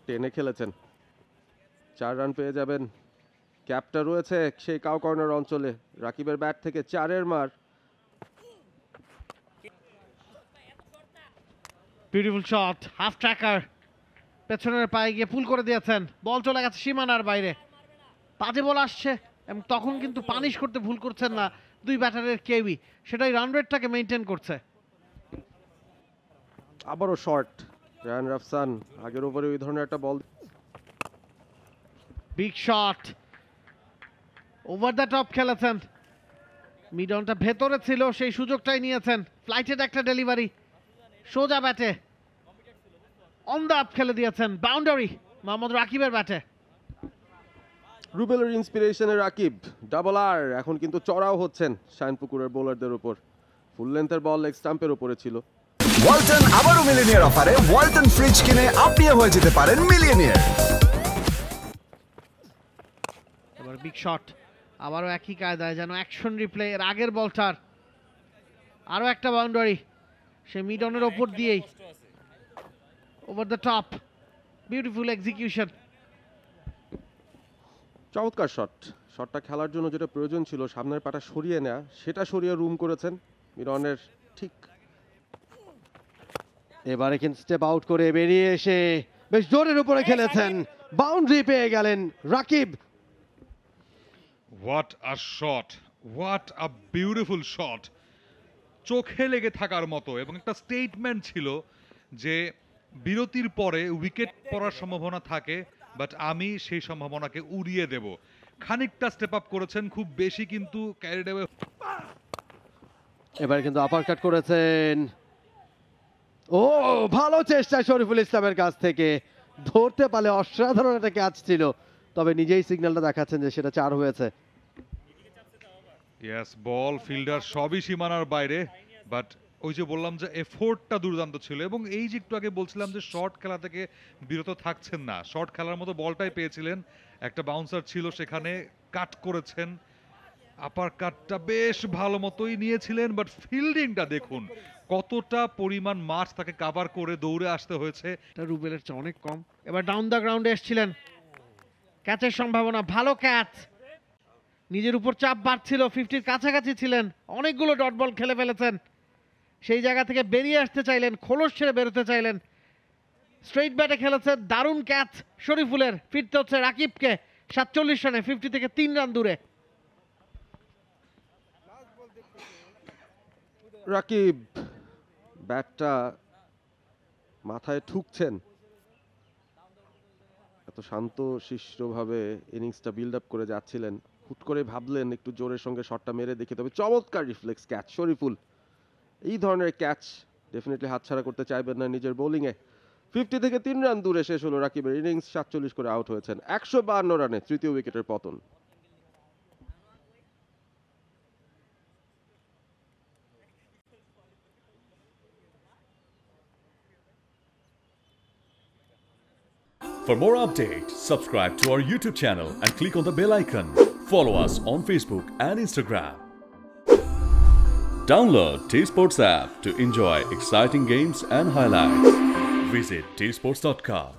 টেনে খেলেছেন, 4 রান পেয়ে যাবেন। ক্যাপটা রয়েছে সেই কাউ কর্নার অঞ্চলে, রাকিবের ব্যাট থেকে 4-এর মার। বিউটিফুল শট, হাফ ট্র্যাকার পেছনের পায়ে গিয়ে পুল করে দিয়েছেন, বল চলে গেছে সীমানার বাইরে। বাজে বল আসছে এবং তখন কিন্তু পানিশ করতে ভুল করছেন না দুই ব্যাটারের কেউই, সেটাই রান রেটটাকে মেনটেন করছে। আবারও শর্ট, রায়ান রাফসান আগের ওভারে ওই ধরনের একটা বল। Big shot, over the top খেলেছেন, মিড অনটা ভেতরে ছিল, সেই সুযোগটাই নিয়েছেন। ফ্লাইটেড একটা ডেলিভারি, সোজা ব্যাটে অন দ্য আপ খেলে দিয়েছেন, বাউন্ডারি মোহাম্মদ রাকিবের ব্যাটে। রুবেলের ইন্সপিরেশনে রাকিব ডাবল আর, এখন কিন্তু চড়াও হচ্ছেন শাইনপুকুরের বোলারদের উপর। ফুল লেন্থের বল লেগ স্টাম্পের উপরে ছিল। ওয়ালটন আবারও মিলিয়নিয়ার অফারে ওয়ালটন ফ্রিজ কিনে আপনিও হয়ে যেতে পারেন মিলিয়নিয়ার। এবার বিগ শট, আবারও একই কায়দায় যেন অ্যাকশন রিপ্লে এর আগের বলটার। আরও একটা বাউন্ডারি, সে মিড অনের ওপর দিয়েই over the top, beautiful execution. চমৎকার শটটা খেলার জন্য যেটা প্রয়োজন ছিল, সামনের পাটা সরিয়ে নেওয়া, সেটা সরিয়ে রুম করেছেন মিরনের। ঠিক এবারে কিন্তু স্টেপ আউট করে বেরিয়ে এসে বেশ জোরের উপরে খেলেছেন, বাউন্ডারি পেয়ে গেলেন Rakib. What a shot, what a beautiful shot, চোখে লেগে থাকার মতো, এবং একটা স্টেটমেন্ট ছিল যে বিরতির পরে উইকেট পড়ার সম্ভাবনা থাকে, বাট আমি সেই সম্ভাবনাকে উড়িয়ে দেব। খানিকটা স্টেপ আপ করেছেন, খুব বেশি কিন্তু ক্যারিড অ্যাওয়ে। এবারে কিন্তু আপার কাট করেছেন, ভালো চেষ্টা শরীফুল ইসলামের কাছ থেকে, ধরতে পারলে অসাধারণ একটা ক্যাচ ছিল, তবে নিজেই সিগন্যালটা দেখাচ্ছেন যে সেটা 4 হয়েছে। ইয়েস, বল ফিল্ডার সবই সীমানার বাইরে, বাট ওই যে বললাম যে এফোর্টটা দুর্দান্ত ছিল, এবং এই যে একটু আগে বলছিলাম যে শর্ট খেলা থেকে বিরত থাকছেন না, শর্ট খেলার মতো বলটাই পেয়েছিলেন, একটা বাউন্সার ছিল সেখানে, কাট করেছেন, আপার কাটটা বেশ ভালো মতোই নিয়েছিলেন, বাট ফিল্ডিংটা দেখুন কতটা পরিমাণ মাঠ তাকে কাভার করে দৌড়ে আসতে হয়েছে। রুবেলের চেয়ে অনেক কম। এবার ডাউন দ্য গ্রাউন্ডে এসেছিলেন, ক্যাচের সম্ভাবনা, ভালো ক্যাচ, নিজের উপর চাপ বাড়ছিল, 50-র কাছাকাছি ছিলেন, অনেকগুলো ডট বল খেলে ফেলেছেন, সেই জায়গা থেকে বেরিয়ে আসতে চাইলেন, খোলস ছেড়ে বেরোতে চাইলেন, স্ট্রেইট ব্যাটে খেলেছেন, দারুণ ক্যাচ শরীফুলের। ফিরতে হচ্ছে রাকিবকে 47 রানে, 50 থেকে 3 রান দূরে। রাকিব ব্যাটটা মাথায় ঠুকছেন, এত শান্ত শিষ্টভাবে ইনিংসটা বিল্ড আপ করে যাচ্ছিলেন, হুট করে ভাবলেন একটু জোরের সঙ্গে শটটা মেরে দেখি, তবে চমৎকার রিফ্লেক্স ক্যাচ শরীফুল। এই ধরনের ক্যাচ ডেফিনেটলি হাতছাড়া করতে চাইবেন না নিজের বোলিংয়ে। 50 থেকে 3 রান দূরে শেষ হলো রাকিবের ইনিংস, 47 করে আউট হয়েছেন, 152 রানে তৃতীয় উইকেটের পতন। For more updates, subscribe to our YouTube channel and click on the bell icon. Follow us on Facebook and Instagram. Download T-Sports app to enjoy exciting games and highlights. Visit tsports.com.